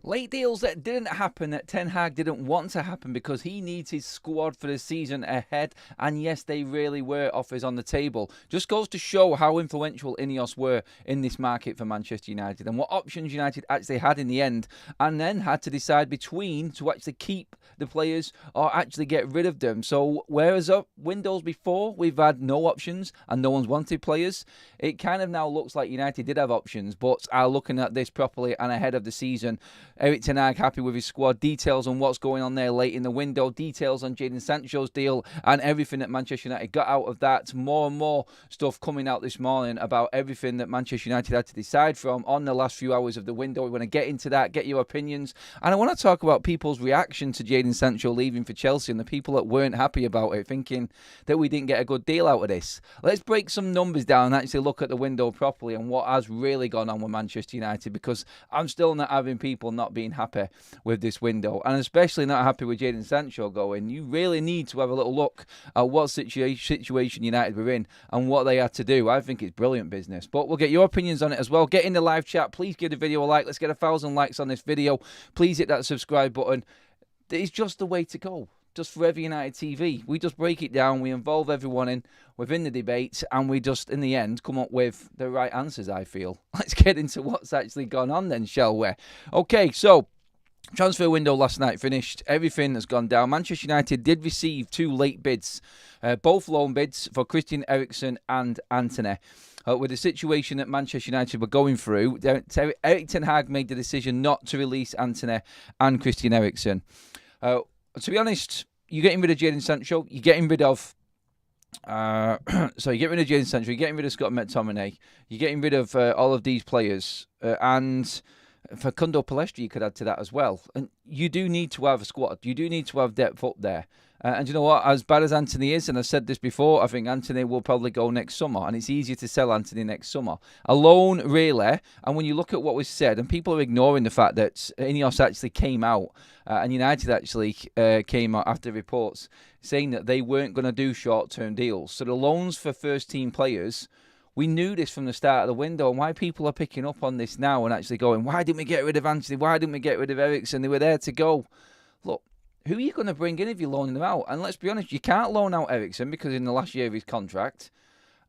Late deals that didn't happen, that Ten Hag didn't want to happen because he needs his squad for the season ahead. And yes, they really were offers on the table. Just goes to show how influential Ineos were in this market for Manchester United and what options United actually had in the end, and then had to decide between to actually keep the players or actually get rid of them. So whereas up windows before we've had no options and no one's wanted players, it kind of now looks like United did have options but are looking at this properly and ahead of the season. Erik Ten Hag happy with his squad. Details on what's going on there late in the window. Details on Jadon Sancho's deal and everything that Manchester United got out of that. More and more stuff coming out this morning about everything that Manchester United had to decide from on the last few hours of the window. We want to get into that, get your opinions. And I want to talk about people's reaction to Jadon Sancho leaving for Chelsea and the people that weren't happy about it, thinking that we didn't get a good deal out of this. Let's break some numbers down and actually look at the window properly and what has really gone on with Manchester United, because I'm still not having people not being happy with this window, and especially not happy with Jadon Sancho going. You really need to have a little look at what situation United were in and what they had to do. I think it's brilliant business, but we'll get your opinions on it as well. Get in the live chat. Please give the video a like. Let's get 1,000 likes on this video. Please hit that subscribe button. It's just the way to go. Just Forever United TV. We just break it down. We involve everyone within the debate, and we just, in the end, come up with the right answers, I feel. Let's get into what's actually gone on then, shall we? Okay, so transfer window last night finished. Everything has gone down. Manchester United did receive 2 late bids, both loan bids for Christian Eriksen and Antony. With the situation that Manchester United were going through, Erik Ten Hag made the decision not to release Antony and Christian Eriksen. To be honest, you're getting rid of Jadon Sancho. You're getting rid of you're getting rid of Jadon Sancho. You're getting rid of Scott McTominay. You're getting rid of all of these players, and Facundo Palestra you could add to that as well. And you do need to have a squad. You do need to have depth up there. And you know what? As bad as Antony is, and I've said this before, I think Antony will probably go next summer, and it's easier to sell Antony next summer. Alone, really, and when you look at what was said, and people are ignoring the fact that Ineos actually came out, and United actually came out after reports saying that they weren't going to do short-term deals. So the loans for first-team players, we knew this from the start of the window, and why people are picking up on this now and actually going, why didn't we get rid of Antony? Why didn't we get rid of Eriksen? They were there to go. Look, who are you going to bring in if you're loaning them out? And let's be honest, you can't loan out Eriksen because in the last year of his contract.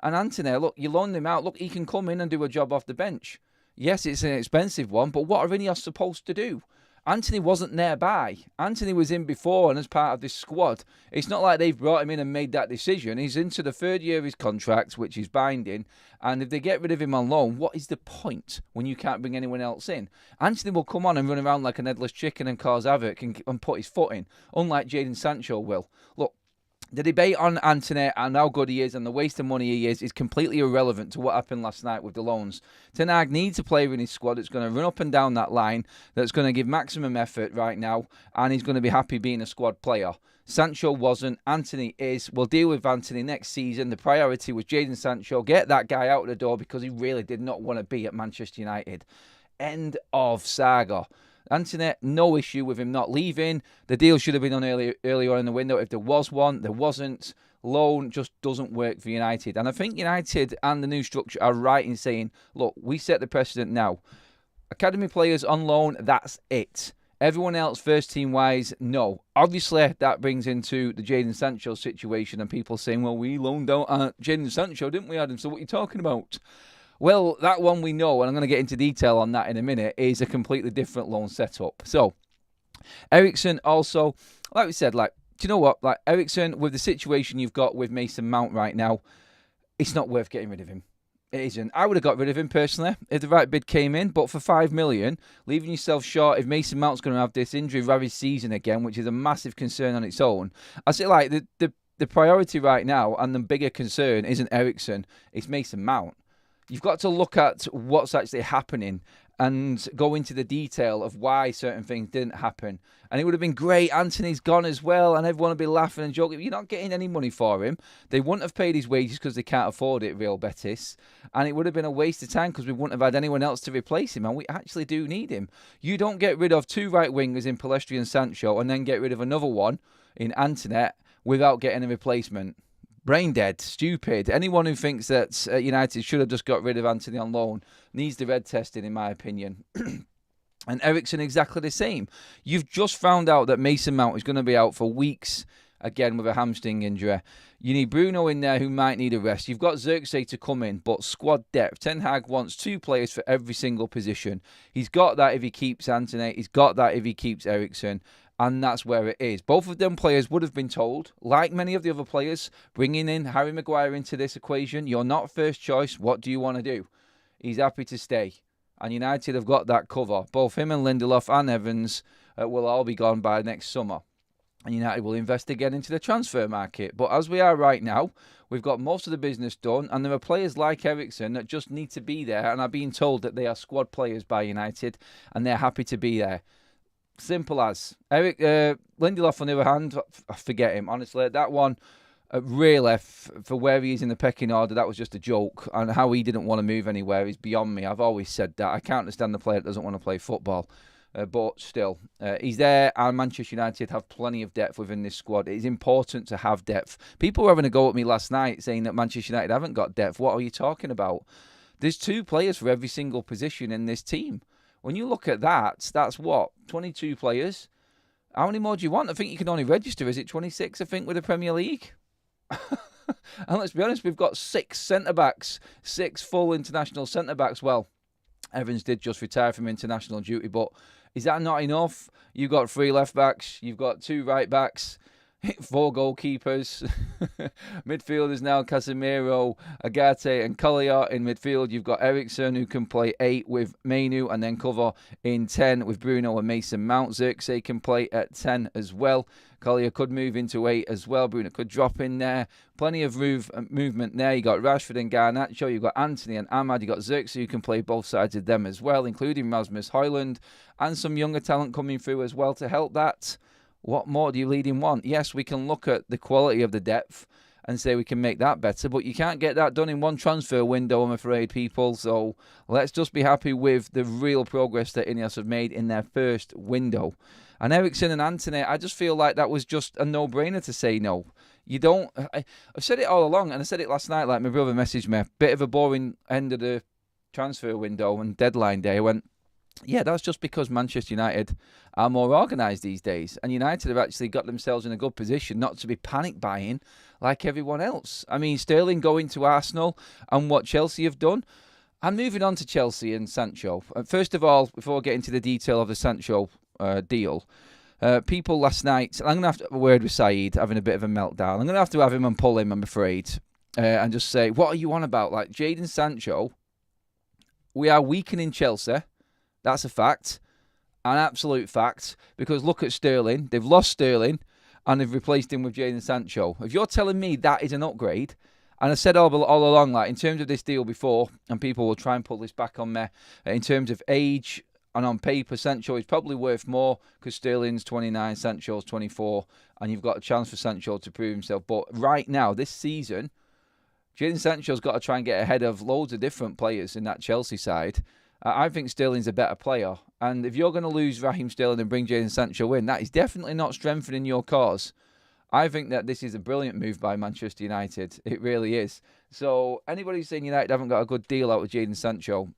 And Antony, look, you loan him out. Look, he can come in and do a job off the bench. Yes, it's an expensive one, but what are Ineos supposed to do? Antony wasn't nearby. Antony was in before and as part of this squad. It's not like they've brought him in and made that decision. He's into the 3rd year of his contract, which is binding. And if they get rid of him on loan, what is the point when you can't bring anyone else in? Antony will come on and run around like an headless chicken and cause havoc and put his foot in, unlike Jadon Sancho will. Look, the debate on Antony and how good he is and the waste of money he is completely irrelevant to what happened last night with the loans. Ten Hag needs a player in his squad that's going to run up and down that line, that's going to give maximum effort right now, and he's going to be happy being a squad player. Sancho wasn't. Antony is. We'll deal with Antony next season. The priority was Jadon Sancho. Get that guy out of the door because he really did not want to be at Manchester United. End of saga. Antony, no issue with him not leaving. The deal should have been done earlier on in the window. If there was one, there wasn't. Loan just doesn't work for United. And I think United and the new structure are right in saying, look, we set the precedent now. Academy players on loan, that's it. Everyone else, first team wise, no. Obviously, that brings into the Jadon Sancho situation and people saying, well, we loaned out Jadon Sancho, didn't we, Adam? So what are you talking about? Well, that one we know, and I'm going to get into detail on that in a minute, is a completely different loan setup. So, Eriksen also, like we said, do you know what? Eriksen, with the situation you've got with Mason Mount right now, it's not worth getting rid of him. It isn't. I would have got rid of him personally if the right bid came in, but for $5 million, leaving yourself short if Mason Mount's going to have this injury-ravaged season again, which is a massive concern on its own. I say the priority right now and the bigger concern isn't Eriksen, it's Mason Mount. You've got to look at what's actually happening and go into the detail of why certain things didn't happen. And it would have been great. Antony's gone as well, and everyone would be laughing and joking. You're not getting any money for him. They wouldn't have paid his wages because they can't afford it, Real Betis. And it would have been a waste of time because we wouldn't have had anyone else to replace him. And we actually do need him. You don't get rid of 2 right wingers in Palestra and Sancho and then get rid of another one in Antony without getting a replacement. Brain dead, stupid. Anyone who thinks that United should have just got rid of Antony on loan needs the red testing, in my opinion. And Eriksen exactly the same. You've just found out that Mason Mount is going to be out for weeks again with a hamstring injury. You need Bruno in there who might need a rest. You've got Xerxes to come in, but squad depth. Ten Hag wants 2 players for every single position. He's got that if he keeps Antony. He's got that if he keeps Eriksen. And that's where it is. Both of them players would have been told, like many of the other players, bringing in Harry Maguire into this equation, you're not first choice. What do you want to do? He's happy to stay. And United have got that cover. Both him and Lindelof and Evans will all be gone by next summer. And United will invest again into the transfer market. But as we are right now, we've got most of the business done. And there are players like Eriksen that just need to be there and are being told that they are squad players by United. And they're happy to be there. Simple as. Lindelof, on the other hand, forget him. Honestly, that one, really, for where he is in the pecking order, that was just a joke. And how he didn't want to move anywhere is beyond me. I've always said that. I can't understand the player that doesn't want to play football. But still, he's there, and Manchester United have plenty of depth within this squad. It is important to have depth. People were having a go at me last night saying that Manchester United haven't got depth. What are you talking about? There's 2 players for every single position in this team. When you look at that, that's what? 22 players? How many more do you want? I think you can only register, is it 26, I think, with the Premier League? And let's be honest, we've got 6 centre-backs, 6 full international centre-backs. Well, Evans did just retire from international duty, but is that not enough? You've got 3 left-backs, you've got 2 right-backs, 4 goalkeepers. Midfielders now, Casemiro, Agate and Collier. In midfield, you've got Eriksen, who can play 8 with Mainu and then cover in 10 with Bruno and Mason Mount. Xerxes can play at 10 as well. Collier could move into 8 as well. Bruno could drop in there. Plenty of movement there. You got Rashford and Garnacho. You've got Antony and Ahmad. You've got Xerxes, who can play both sides of them as well, including Rasmus Højlund. And some younger talent coming through as well to help that. What more do you lead in want? Yes, we can look at the quality of the depth and say we can make that better, but you can't get that done in one transfer window, I'm afraid, people. So let's just be happy with the real progress that Ineos have made in their first window. And Eriksen and Antony, I just feel like that was just a no-brainer to say no. You don't... I've said it all along, and I said it last night, like my brother messaged me, a bit of a boring end of the transfer window and deadline day. I went, yeah, that's just because Manchester United are more organised these days. And United have actually got themselves in a good position not to be panic buying like everyone else. I mean, Sterling going to Arsenal and what Chelsea have done. And moving on to Chelsea and Sancho. First of all, before I get into the detail of the Sancho deal, people last night, I'm going to have to have a word with Saeed, having a bit of a meltdown. I'm going to have him and pull him, I'm afraid, and just say, what are you on about? Like, Jadon Sancho, we are weakening Chelsea. That's a fact, an absolute fact, because look at Sterling. They've lost Sterling and they've replaced him with Jadon Sancho. If you're telling me that is an upgrade, and I said all along, like in terms of this deal before, and people will try and pull this back on me, in terms of age and on paper, Sancho is probably worth more because Sterling's 29, Sancho's 24, and you've got a chance for Sancho to prove himself. But right now, this season, Jadon Sancho's got to try and get ahead of loads of different players in that Chelsea side. I think Sterling's a better player. And if you're going to lose Raheem Sterling and bring Jadon Sancho in, that is definitely not strengthening your cause. I think that this is a brilliant move by Manchester United. It really is. So anybody saying United haven't got a good deal out of Jadon Sancho,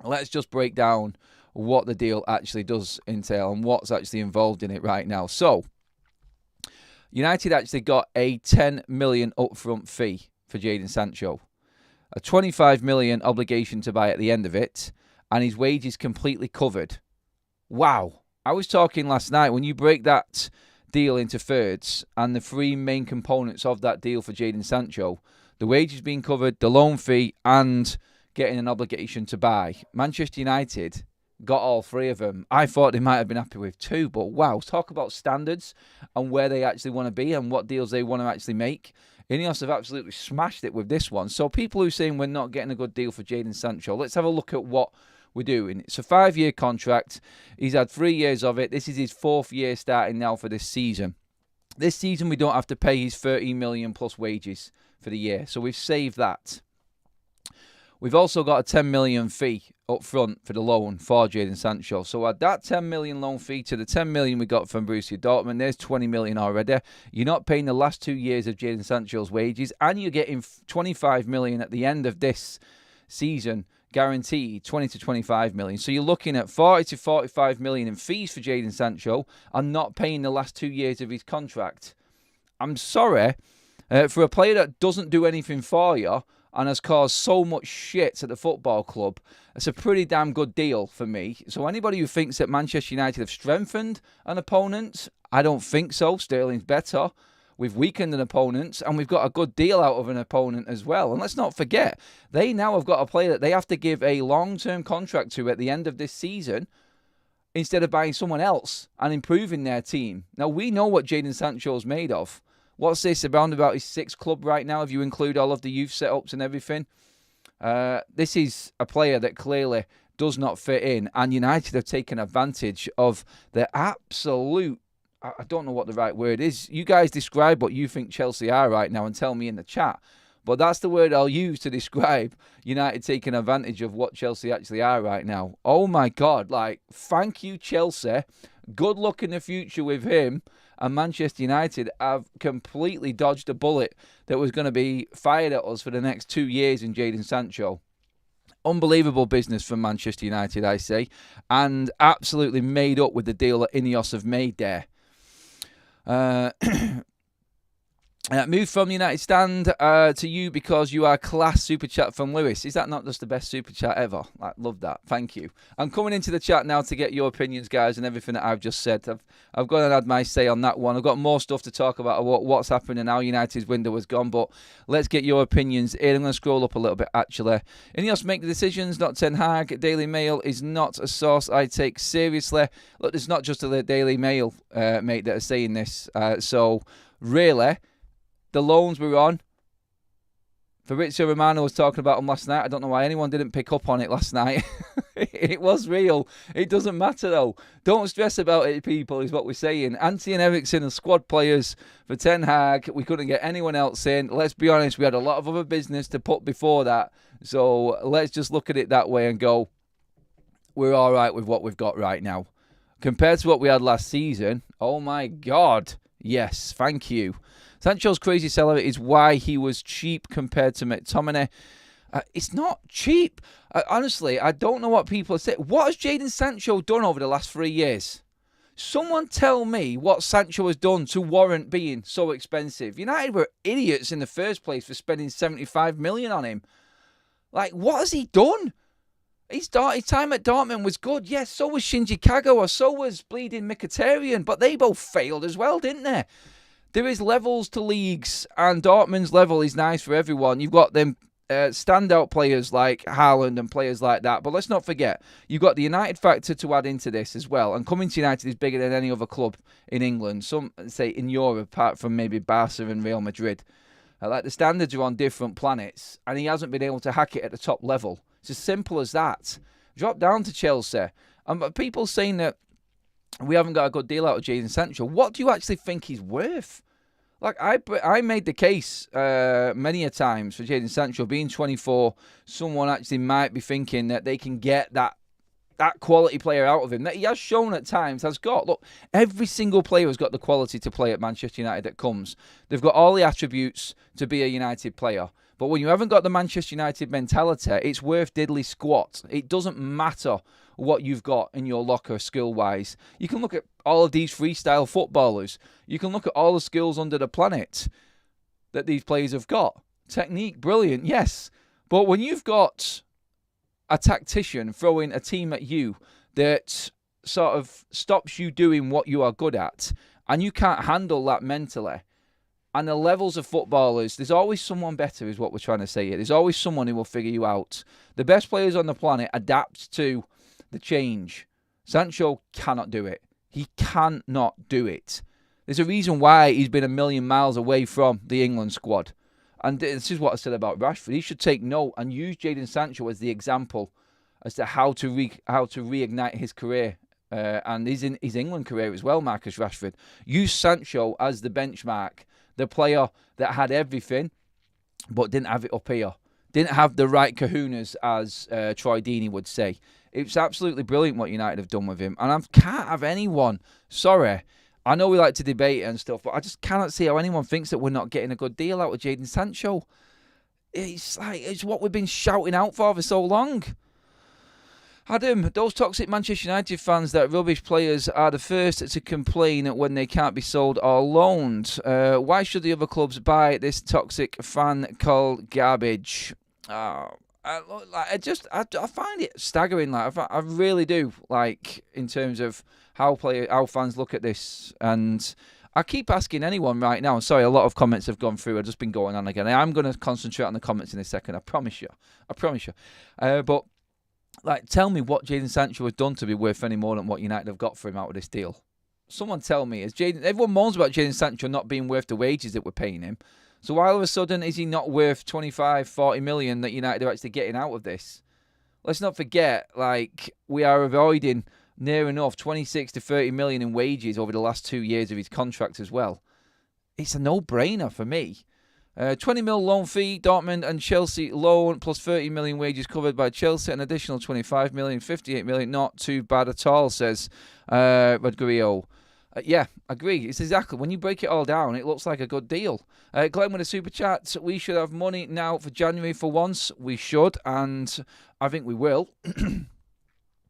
let's just break down what the deal actually does entail and what's actually involved in it right now. So United actually got a 10 million upfront fee for Jadon Sancho. A 25 million obligation to buy at the end of it, and his wages completely covered. Wow. I was talking last night, when you break that deal into thirds and the 3 main components of that deal for Jadon Sancho, the wages being covered, the loan fee, and getting an obligation to buy. Manchester United got all 3 of them. I thought they might have been happy with 2, but wow, talk about standards and where they actually want to be and what deals they want to actually make. Ineos have absolutely smashed it with this one. So people who are saying we're not getting a good deal for Jadon Sancho, let's have a look at what we're doing. It's a 5-year contract. He's had 3 years of it. This is his 4th year starting now for this season. This season we don't have to pay his 13 million plus wages for the year. So we've saved that. We've also got a 10 million fee up front for the loan for Jadon Sancho. So add that 10 million loan fee to the 10 million we got from Borussia Dortmund. There's 20 million already. You're not paying the last 2 years of Jadon Sancho's wages, and you're getting 25 million at the end of this season guaranteed 20 to 25 million. So you're looking at 40 to 45 million in fees for Jadon Sancho and not paying the last 2 years of his contract. I'm sorry, for a player that doesn't do anything for you and has caused so much shit at the football club, it's a pretty damn good deal for me. So anybody who thinks that Manchester United have strengthened an opponent, I don't think so. Sterling's better. We've weakened an opponent, and we've got a good deal out of an opponent as well. And let's not forget, they now have got a player that they have to give a long-term contract to at the end of this season instead of buying someone else and improving their team. Now, we know what Jadon Sancho's made of. What's this, around about his 6th club right now, if you include all of the youth setups and everything? This is a player that clearly does not fit in, and United have taken advantage of the absolute, I don't know what the right word is. You guys describe what you think Chelsea are right now and tell me in the chat. But that's the word I'll use to describe United taking advantage of what Chelsea actually are right now. Oh my God, thank you, Chelsea. Good luck in the future with him. And Manchester United have completely dodged a bullet that was going to be fired at us for the next 2 years in Jadon Sancho. Unbelievable business from Manchester United, I say. And absolutely made up with the deal that Ineos have made there. Move from the United stand to you because you are class. Super chat from Lewis. Is that not just the best super chat ever? I love that. Thank you. I'm coming into the chat now to get your opinions, guys, and everything that I've just said. I've gone and had my say on that one. I've got more stuff to talk about what's happening now. United's window has gone, but let's get your opinions in. I'm going to scroll up a little bit, actually. Ineos make the decisions, not Ten Hag. Daily Mail is not a source I take seriously. Look, it's not just the Daily Mail, mate, that are saying this. So, really, the loans we're on. Fabrizio Romano was talking about them last night. I don't know why anyone didn't pick up on it last night. It was real. It doesn't matter, though. Don't stress about it, people, is what we're saying. Antony and Eriksen are squad players for Ten Hag. We couldn't get anyone else in. Let's be honest, we had a lot of other business to put before that. So let's just look at it that way and go, we're all right with what we've got right now. Compared to what we had last season, oh my God. Yes, thank you. Sancho's crazy salary is why he was cheap compared to McTominay. It's not cheap. Honestly, I don't know what people are saying. What has Jadon Sancho done over the last 3 years? Someone tell me what Sancho has done to warrant being so expensive. United were idiots in the first place for spending 75 million on him. What has he done? His time at Dortmund was good. Yes, so was Shinji Kagawa. So was bleeding Mkhitaryan. But they both failed as well, didn't they? There is levels to leagues, and Dortmund's level is nice for everyone. You've got them standout players like Haaland and players like that. But let's not forget, you've got the United factor to add into this as well. And coming to United is bigger than any other club in England. Some say in Europe, apart from maybe Barca and Real Madrid. The standards are on different planets, and he hasn't been able to hack it at the top level. It's as simple as that. Drop down to Chelsea. And people saying that we haven't got a good deal out of Jadon Sancho. What do you actually think he's worth? I made the case many a times for Jadon Sancho being 24. Someone actually might be thinking that they can get that quality player out of him that he has shown at times has got. Look, every single player has got the quality to play at Manchester United that comes. They've got all the attributes to be a United player. But when you haven't got the Manchester United mentality, it's worth diddly squat. It doesn't matter what you've got in your locker skill-wise. You can look at all of these freestyle footballers. You can look at all the skills under the planet that these players have got. Technique, brilliant, yes. But when you've got a tactician throwing a team at you that sort of stops you doing what you are good at, and you can't handle that mentally, and the levels of footballers, there's always someone better is what we're trying to say here. There's always someone who will figure you out. The best players on the planet adapt to the change. Sancho cannot do it. He cannot do it. There's a reason why he's been a million miles away from the England squad. And this is what I said about Rashford. He should take note and use Jadon Sancho as the example as to how to reignite his career. And his England career as well, Marcus Rashford. Use Sancho as the benchmark. The player that had everything, but didn't have it up here. Didn't have the right kahunas, as Troy Deeney would say. It's absolutely brilliant what United have done with him. And I can't have anyone, sorry, I know we like to debate it and stuff, but I just cannot see how anyone thinks that we're not getting a good deal out of Jadon Sancho. It's what we've been shouting out for so long. Adam, those toxic Manchester United fans that rubbish players are the first to complain when they can't be sold or loaned. Why should the other clubs buy this toxic fan called garbage? I find it staggering. I really do. In terms of how fans look at this, and I keep asking anyone right now. Sorry, a lot of comments have gone through. I've just been going on again. I'm going to concentrate on the comments in a second. I promise you. But tell me what Jadon Sancho has done to be worth any more than what United have got for him out of this deal. Someone tell me. Everyone moans about Jadon Sancho not being worth the wages that we're paying him. So why all of a sudden is he not worth 25, 40 million that United are actually getting out of this? Let's not forget, we are avoiding near enough 26 to 30 million in wages over the last 2 years of his contract as well. It's a no-brainer for me. 20 mil loan fee, Dortmund and Chelsea loan, plus 30 million wages covered by Chelsea, an additional 25 million, 58 million, not too bad at all, says Rodrigo. Yeah, agree. It's exactly, when you break it all down, it looks like a good deal. Glenn with a super chat, we should have money now for January for once. We should, and I think we will.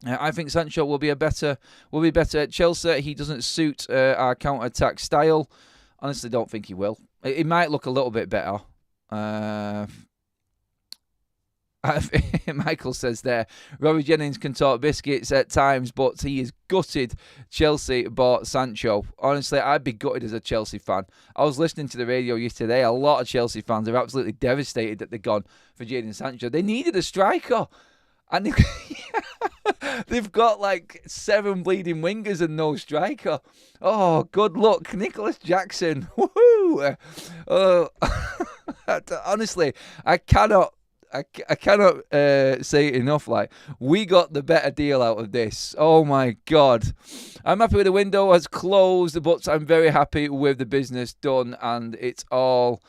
I think Sancho will be better at Chelsea. He doesn't suit our counter-attack style. Honestly, don't think he will. It might look a little bit better. Michael says there, Robbie Jennings can talk biscuits at times, but he is gutted Chelsea bought Sancho. Honestly, I'd be gutted as a Chelsea fan. I was listening to the radio yesterday. A lot of Chelsea fans are absolutely devastated that they've gone for Jadon Sancho. They needed a striker. And they've got 7 bleeding wingers and no striker. Oh, good luck, Nicholas Jackson. Woohoo! Honestly, I cannot say it enough. We got the better deal out of this. Oh my God. I'm happy with the window has closed, but I'm very happy with the business done, and it's all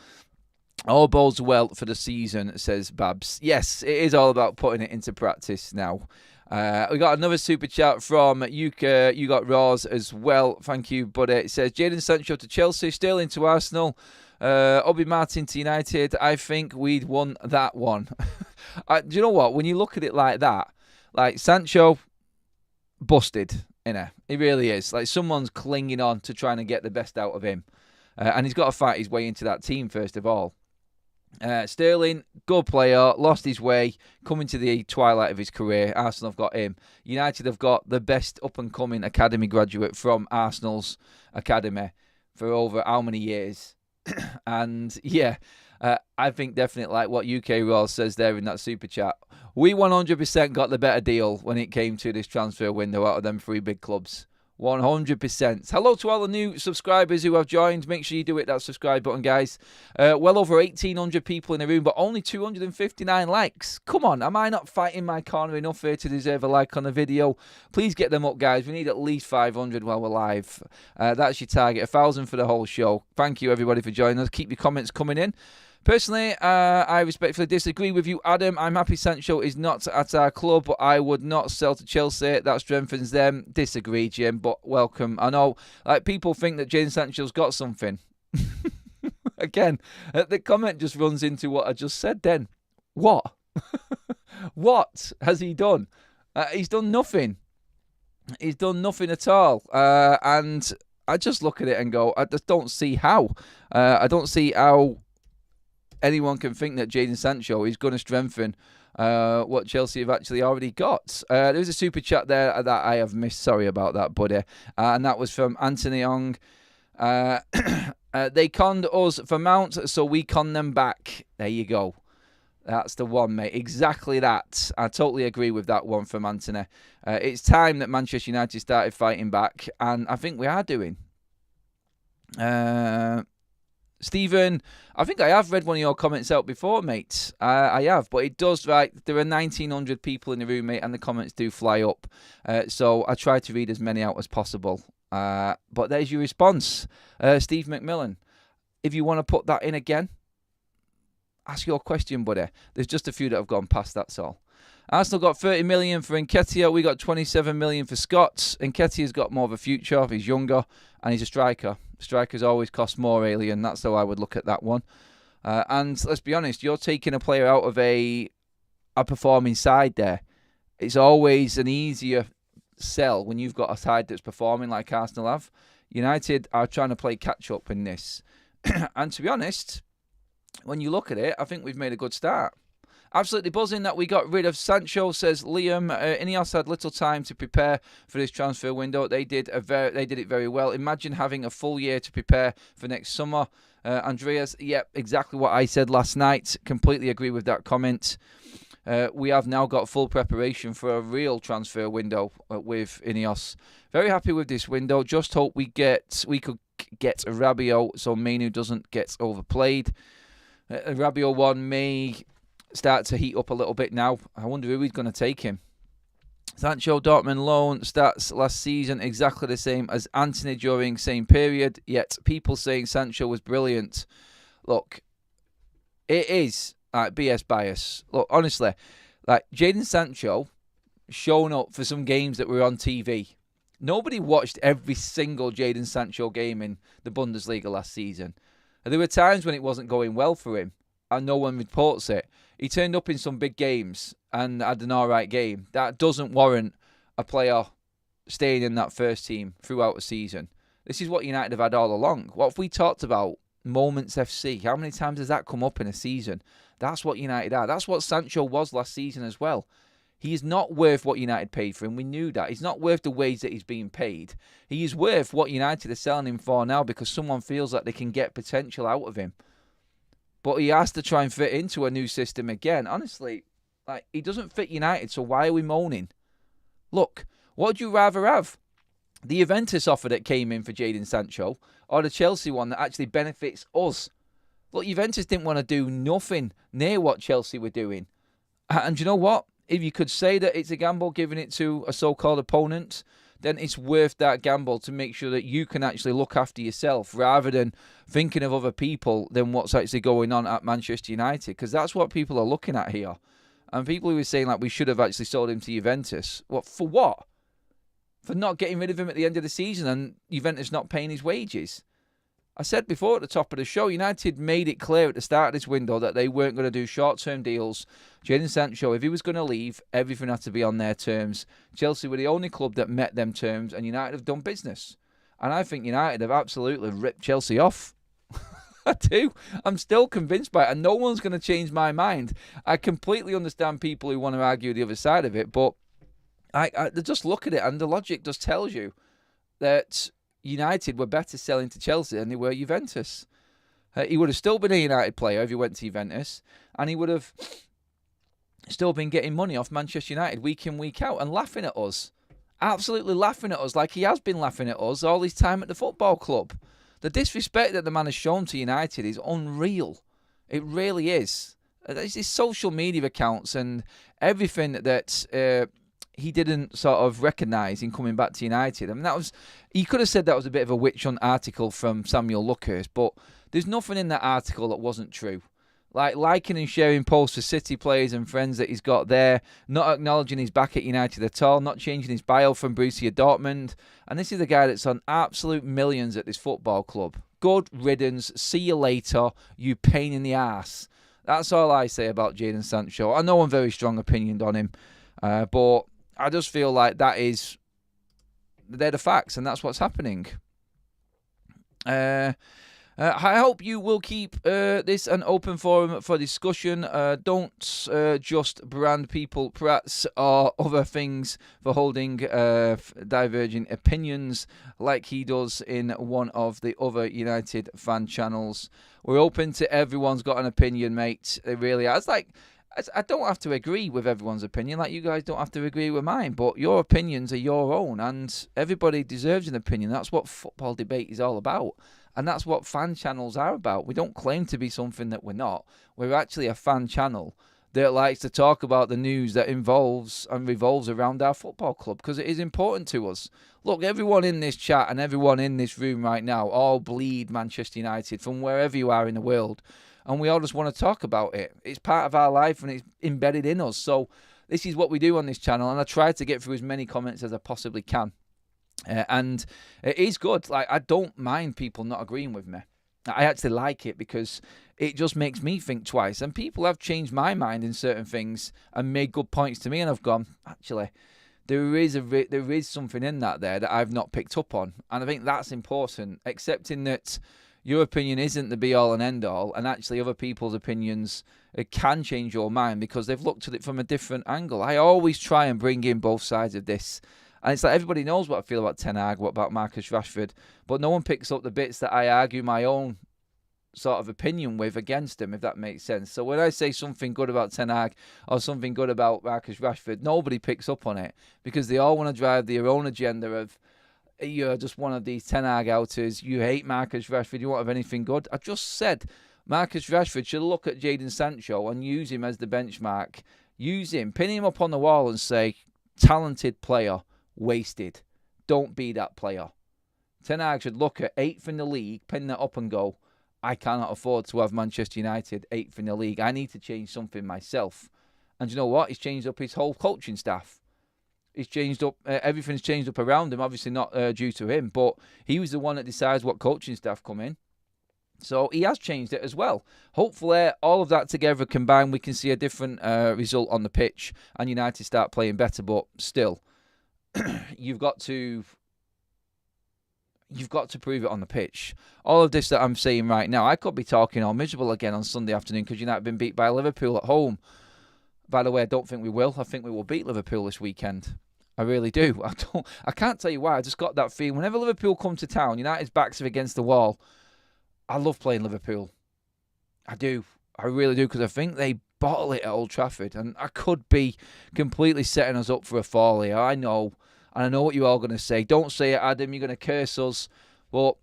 bodes well for the season, says Babs. Yes, it is all about putting it into practice now. We got another super chat from Yuka. You got Roz as well. Thank you, buddy. It says, Jadon Sancho to Chelsea, Sterling to Arsenal, Obi Martin to United. I think we'd won that one. Do you know what? When you look at it like that, Sancho, busted, innit? He really is. Someone's clinging on to trying to get the best out of him. And he's got to fight his way into that team first of all. Sterling, good player, lost his way, coming to the twilight of his career. Arsenal have got him. United have got the best up-and-coming academy graduate from Arsenal's academy for over how many years? And yeah, I think definitely what UK Raw says there in that super chat, we 100% got the better deal when it came to this transfer window out of them 3 big clubs. 100%. Hello to all the new subscribers who have joined. Make sure you do hit that subscribe button, guys. Well over 1,800 people in the room, but only 259 likes. Come on, am I not fighting my corner enough here to deserve a like on the video? Please get them up, guys. We need at least 500 while we're live. That's your target. 1,000 for the whole show. Thank you, everybody, for joining us. Keep your comments coming in. Personally, I respectfully disagree with you, Adam. I'm happy Sancho is not at our club, but I would not sell to Chelsea. That strengthens them. Disagree, Jim, but welcome. I know people think that Jadon Sancho's got something. Again, the comment just runs into what I just said then. What? What has he done? He's done nothing. He's done nothing at all. And I just look at it and go, I just don't see how. I don't see how anyone can think that Jadon Sancho is going to strengthen what Chelsea have actually already got. There's a super chat there that I have missed. Sorry about that, buddy. And that was from Antony and they conned us for Mount, so we con them back. There you go. That's the one, mate. Exactly that. I totally agree with that one from Antony. It's time that Manchester United started fighting back, and I think we are doing. Stephen, I think I have read one of your comments out before, mate. I have, but it does, right? There are 1,900 people in the room, mate, and the comments do fly up. So I try to read as many out as possible. But there's your response. Steve McMillan, if you want to put that in again, ask your question, buddy. There's just a few that have gone past, that's all. Arsenal got 30 million for Nketiah. We got 27 million for Scots. Nketiah's got more of a future. He's younger and he's a striker. Strikers always cost more, Alien. That's how I would look at that one. And let's be honest, you're taking a player out of a performing side there. It's always an easier sell when you've got a side that's performing like Arsenal have. United are trying to play catch-up in this. And to be honest, when you look at it, I think we've made a good start. Absolutely buzzing that we got rid of Sancho, says Liam. Ineos had little time to prepare for this transfer window. They did it very well. Imagine having a full year to prepare for next summer. Andreas, yep, exactly what I said last night. Completely agree with that comment. We have now got full preparation for a real transfer window with Ineos. Very happy with this window. Just hope we could get Rabiot so Manu doesn't get overplayed. Rabiot one may start to heat up a little bit now. I wonder who he's going to take him. Sancho Dortmund loan stats last season exactly the same as Antony during same period, yet people saying Sancho was brilliant. Look, it is BS bias. Look, honestly, like Jadon Sancho shown up for some games that were on TV. Nobody watched every single Jadon Sancho game in the Bundesliga last season. There were times when it wasn't going well for him and no one reports it. He turned up in some big games and had an alright game. That doesn't warrant a player staying in that first team throughout a season. This is what United have had all along. What have we talked about? Moments FC. How many times has that come up in a season? That's what United are. That's what Sancho was last season as well. He is not worth what United paid for him. We knew that. He's not worth the wage that he's being paid. He is worth what United are selling him for now because someone feels like they can get potential out of him. But he has to try and fit into a new system again. Honestly, like he doesn't fit United, so why are we moaning? Look, what would you rather have? The Juventus offer that came in for Jadon Sancho or the Chelsea one that actually benefits us? Look, Juventus didn't want to do nothing near what Chelsea were doing. And you know what? If you could say that it's a gamble giving it to a so-called opponent, then it's worth that gamble to make sure that you can actually look after yourself rather than thinking of other people than what's actually going on at Manchester United, because that's what people are looking at here. And people who were saying like we should have actually sold him to Juventus. What for? What? For not getting rid of him at the end of the season and Juventus not paying his wages. I said before at the top of the show, United made it clear at the start of this window that they weren't going to do short-term deals. Jadon Sancho, if he was going to leave, everything had to be on their terms. Chelsea were the only club that met them terms, and United have done business. And I think United have absolutely ripped Chelsea off. I do. I'm still convinced by it, and no one's going to change my mind. I completely understand people who want to argue the other side of it, but I just look at it, and the logic just tells you that United were better selling to Chelsea than they were Juventus. He would have still been a United player if he went to Juventus, and he would have still been getting money off Manchester United week in, week out, and laughing at us. Absolutely laughing at us like he has been laughing at us all his time at the football club. The disrespect that the man has shown to United is unreal. It really is. There's his social media accounts and everything that he didn't sort of recognise in coming back to United. I mean, he could have said that was a bit of a witch hunt article from Samuel Luckhurst, but there's nothing in that article that wasn't true. Like liking and sharing posts for City players and friends that he's got there, not acknowledging he's back at United at all, not changing his bio from Borussia Dortmund. And this is the guy that's on absolute millions at this football club. Good riddance. See you later, you pain in the ass. That's all I say about Jadon Sancho. I know I'm very strong opinioned on him, but I just feel like they're the facts, and that's what's happening. I hope you will keep this an open forum for discussion. Don't just brand people prats or other things for holding diverging opinions like he does in one of the other United fan channels. We're open to everyone's got an opinion, mate. It really is. I don't have to agree with everyone's opinion, like you guys don't have to agree with mine, but your opinions are your own, and everybody deserves an opinion. That's what football debate is all about, and that's what fan channels are about. We don't claim to be something that we're not. We're actually a fan channel that likes to talk about the news that involves and revolves around our football club, because it is important to us. Look, everyone in this chat and everyone in this room right now all bleed Manchester United from wherever you are in the world. And we all just want to talk about it. It's part of our life and it's embedded in us. So this is what we do on this channel. And I try to get through as many comments as I possibly can. And it is good. Like, I don't mind people not agreeing with me. I actually like it because it just makes me think twice. And people have changed my mind in certain things and made good points to me, and I've gone, actually, there is something in that there that I've not picked up on. And I think that's important, accepting that your opinion isn't the be-all and end-all, and actually other people's opinions can change your mind because they've looked at it from a different angle. I always try and bring in both sides of this. And it's like everybody knows what I feel about Ten Hag, what about Marcus Rashford, but no one picks up the bits that I argue my own sort of opinion with against him, if that makes sense. So when I say something good about Ten Hag or something good about Marcus Rashford, nobody picks up on it because they all want to drive their own agenda of, you're just one of these Ten Hag outers, you hate Marcus Rashford, you won't have anything good. I just said Marcus Rashford should look at Jadon Sancho and use him as the benchmark. Use him, pin him up on the wall and say, talented player, wasted. Don't be that player. Ten Hag should look at 8th in the league, pin that up and go, I cannot afford to have Manchester United 8th in the league. I need to change something myself. And you know what? He's changed up his whole coaching staff. He's changed up, everything's changed up around him, obviously not due to him, but he was the one that decides what coaching staff come in. So he has changed it as well. Hopefully, all of that together combined, we can see a different result on the pitch and United start playing better, but still, you've got to prove it on the pitch. All of this that I'm saying right now, I could be talking all miserable again on Sunday afternoon because United have been beat by Liverpool at home. By the way, I don't think we will. I think we will beat Liverpool this weekend. I really do. I can't tell you why. I just got that feeling. Whenever Liverpool come to town, United's backs are against the wall. I love playing Liverpool. I do. I really do because I think they bottle it at Old Trafford. And I could be completely setting us up for a fall here. I know. And I know what you're all going to say. Don't say it, Adam. You're going to curse us. But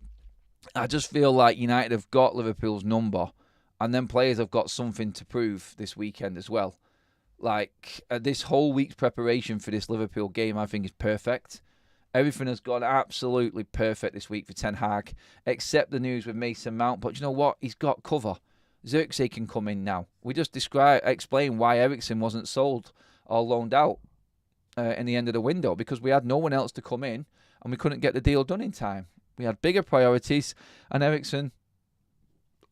I just feel like United have got Liverpool's number. And then players have got something to prove this weekend as well. Like, this whole week's preparation for this Liverpool game, I think, is perfect. Everything has gone absolutely perfect this week for Ten Hag, except the news with Mason Mount. But you know what? He's got cover. Xerxes can come in now. We just explain why Eriksen wasn't sold or loaned out in the end of the window, because we had no one else to come in and we couldn't get the deal done in time. We had bigger priorities, and Eriksen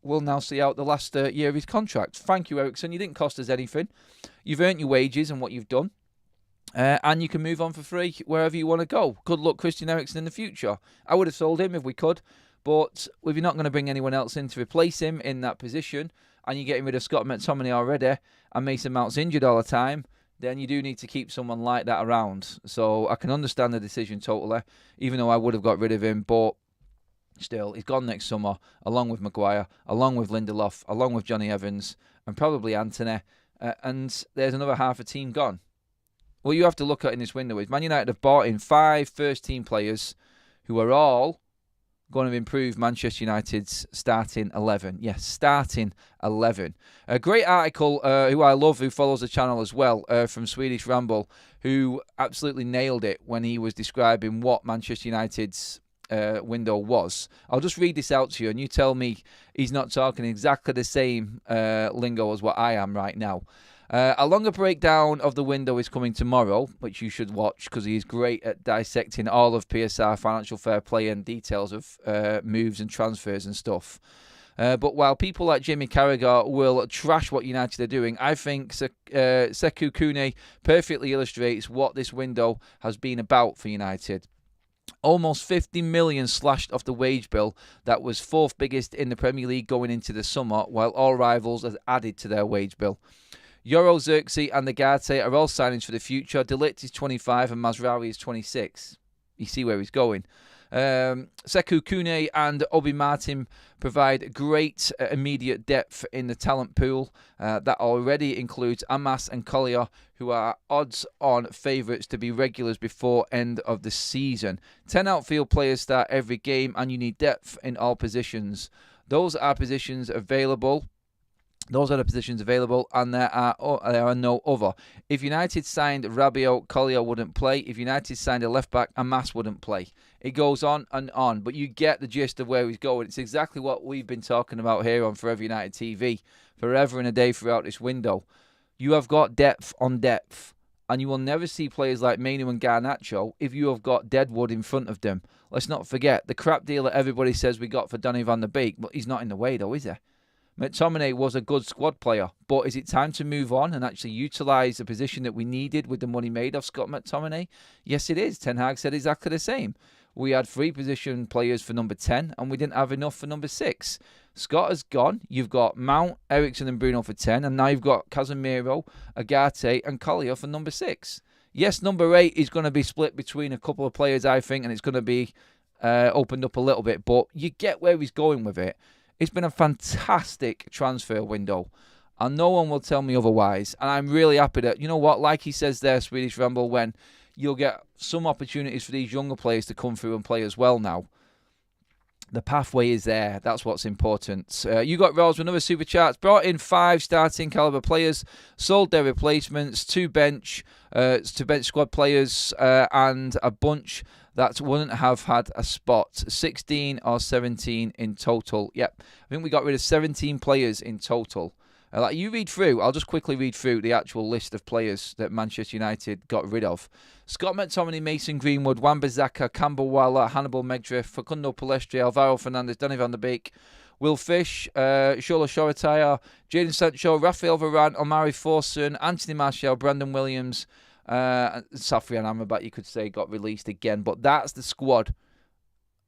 will now see out the last year of his contract. Thank you, Eriksen. You didn't cost us anything. You've earned your wages and what you've done. And you can move on for free wherever you want to go. Good luck, Christian Eriksen, in the future. I would have sold him if we could. But if you're not going to bring anyone else in to replace him in that position, and you're getting rid of Scott McTominay already, and Mason Mount's injured all the time, then you do need to keep someone like that around. So I can understand the decision totally, even though I would have got rid of him. But still, he's gone next summer, along with Maguire, along with Lindelof, along with Johnny Evans, and probably Antony. And there's another half a team gone. What you have to look at in this window is Man United have bought in 5 first-team players who are all going to improve Manchester United's starting 11. Yes, starting 11. A great article, who I love, who follows the channel as well, from Swedish Ramble, who absolutely nailed it when he was describing what Manchester United's window was. I'll just read this out to you and you tell me he's not talking exactly the same lingo as what I am right now. A longer breakdown of the window is coming tomorrow, which you should watch because he is great at dissecting all of PSR, financial fair play, and details of moves and transfers and stuff. But while people like Jamie Carragher will trash what United are doing, I think Sekou Koune perfectly illustrates what this window has been about for United. Almost 50 million slashed off the wage bill that was 4th biggest in the Premier League going into the summer, while all rivals has added to their wage bill. Euro, Xerxes and Nagate are all signings for the future. De Ligt is 25 and Mazraoui is 26. You see where he's going. Sekou Koune and Obi Martin provide great immediate depth in the talent pool that already includes Amas and Collier, who are odds-on favourites to be regulars before end of the season. 10 outfield players start every game, and you need depth in all positions. Those are the positions available, and there are no other. If United signed Rabiot, Collier wouldn't play. If United signed a left-back, Amas wouldn't play. It goes on and on, but you get the gist of where he's going. It's exactly what we've been talking about here on Forever United TV, forever and a day throughout this window. You have got depth on depth, And you will never see players like Mainu and Garnacho if you have got Deadwood in front of them. Let's not forget the crap deal that everybody says we got for Donny van der Beek, but he's not in the way though, is he? McTominay was a good squad player, but is it time to move on and actually utilise the position that we needed with the money made off Scott McTominay? Yes, it is. Ten Hag said exactly the same. We had 3 position players for number 10, and we didn't have enough for number 6. Scott has gone. You've got Mount, Eriksen and Bruno for 10, and now you've got Casemiro, Agate and Collier for number 6. Yes, number 8 is going to be split between a couple of players, I think, and it's going to be opened up a little bit, but you get where he's going with it. It's been a fantastic transfer window, and no one will tell me otherwise. And I'm really happy that, you know what, like he says there, Swedish Ramble, when you'll get some opportunities for these younger players to come through and play as well now. The pathway is there. That's what's important. You got Rolls with another super chat. Brought in 5 starting caliber players, sold their replacements, 2 bench squad players, and a bunch that wouldn't have had a spot. 16 or 17 in total. Yep, I think we got rid of 17 players in total. Like you read through, I'll just quickly read through the actual list of players that Manchester United got rid of. Scott McTominay, Mason Greenwood, Wan-Bissaka, Campbell Waller, Hannibal Megdriff, Facundo Palestri, Alvaro Fernandez, Donny van der Beek, Will Fish, Shola Shoretire, Jadon Sancho, Rafael Varane, Omari Forson, Anthony Martial, Brandon Williams, Safrian Amrabat, you could say, got released again. But that's the squad.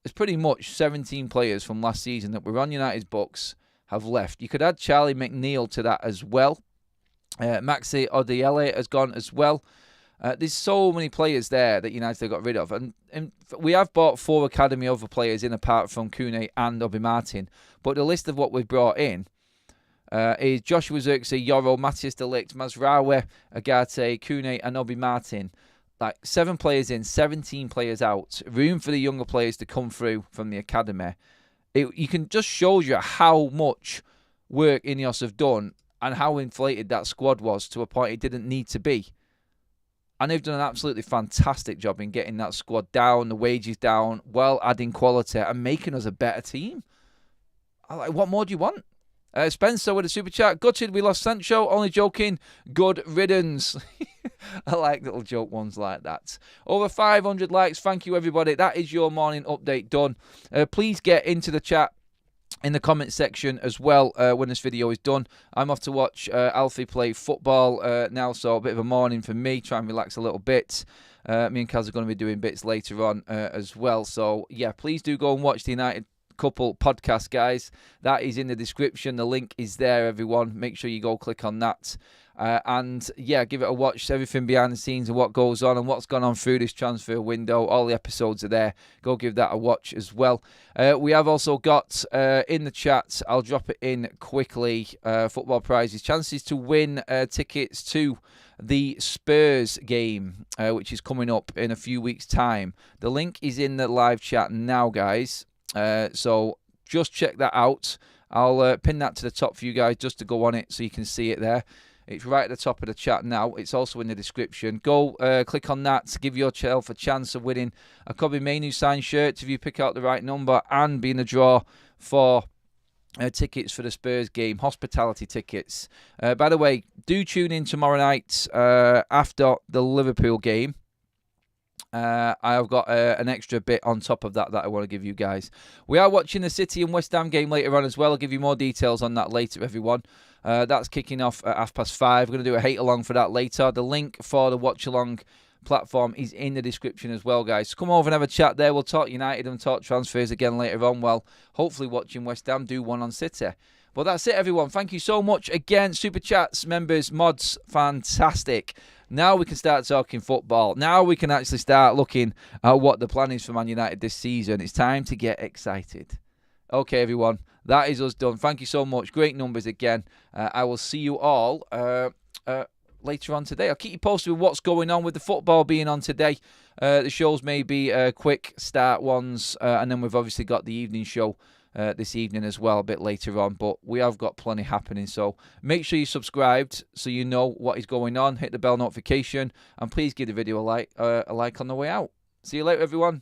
It's pretty much 17 players from last season that were on United's books have left. You could add Charlie McNeil to that as well. Maxi Odiele has gone as well. There's so many players there that United have got rid of. And we have bought 4 academy over players in apart from Kune and Obi Martin. But the list of what we've brought in is Joshua Zirkzee, Yoro, Matthias de Ligt, Mazraoui, Agate, Kune and Obi Martin. Like 7 players in, 17 players out. Room for the younger players to come through from the academy. You can just show you how much work Ineos have done and how inflated that squad was to a point it didn't need to be. And they've done an absolutely fantastic job in getting that squad down, the wages down, while adding quality and making us a better team. What more do you want? Spencer with a super chat. Gutted we lost Sancho. Only joking. Good riddance. I like little joke ones like that. Over 500 likes. Thank you, everybody. That is your morning update done. Please get into the chat in the comment section as well when this video is done. I'm off to watch Alfie play football now, so a bit of a morning for me. Try and relax a little bit. Me and Kaz are going to be doing bits later on as well. So, yeah, please do go and watch the United Couple podcast, guys. That is in the description. The link is there, everyone. Make sure you go click on that. And yeah, give it a watch. Everything behind the scenes and what goes on and what's gone on through this transfer window. All the episodes are there. Go give that a watch as well. We have also got in the chat, I'll drop it in quickly, football prizes. Chances to win tickets to the Spurs game, which is coming up in a few weeks' time. The link is in the live chat now, guys. So just check that out. I'll pin that to the top for you guys just to go on it so you can see it there. It's right at the top of the chat now. It's also in the description. Go click on that to give yourself a chance of winning a Kobe Mainu signed shirt if you pick out the right number and be in the draw for tickets for the Spurs game, hospitality tickets. By the way, do tune in tomorrow night after the Liverpool game. I've got an extra bit on top of that I want to give you guys. We are watching the City and West Ham game later on as well. I'll give you more details on that later, everyone. That's kicking off at 5:30. We're going to do a hate-along for that later. The link for the watch-along platform is in the description as well, guys. So come over and have a chat there. We'll talk United and talk transfers again later on. Well, hopefully watching West Ham do one on City. But that's it, everyone. Thank you so much. Again, Super Chats, members, mods, fantastic. Now we can start talking football. Now we can actually start looking at what the plan is for Man United this season. It's time to get excited. Okay, everyone. That is us done. Thank you so much. Great numbers again. I will see you all later on today. I'll keep you posted with what's going on with the football being on today. The shows may be quick start ones. And then we've obviously got the evening show this evening as well, a bit later on, but we have got plenty happening, so make sure you're subscribed so you know what is going on. Hit the bell notification and please give the video a like on the way out. See you later, everyone.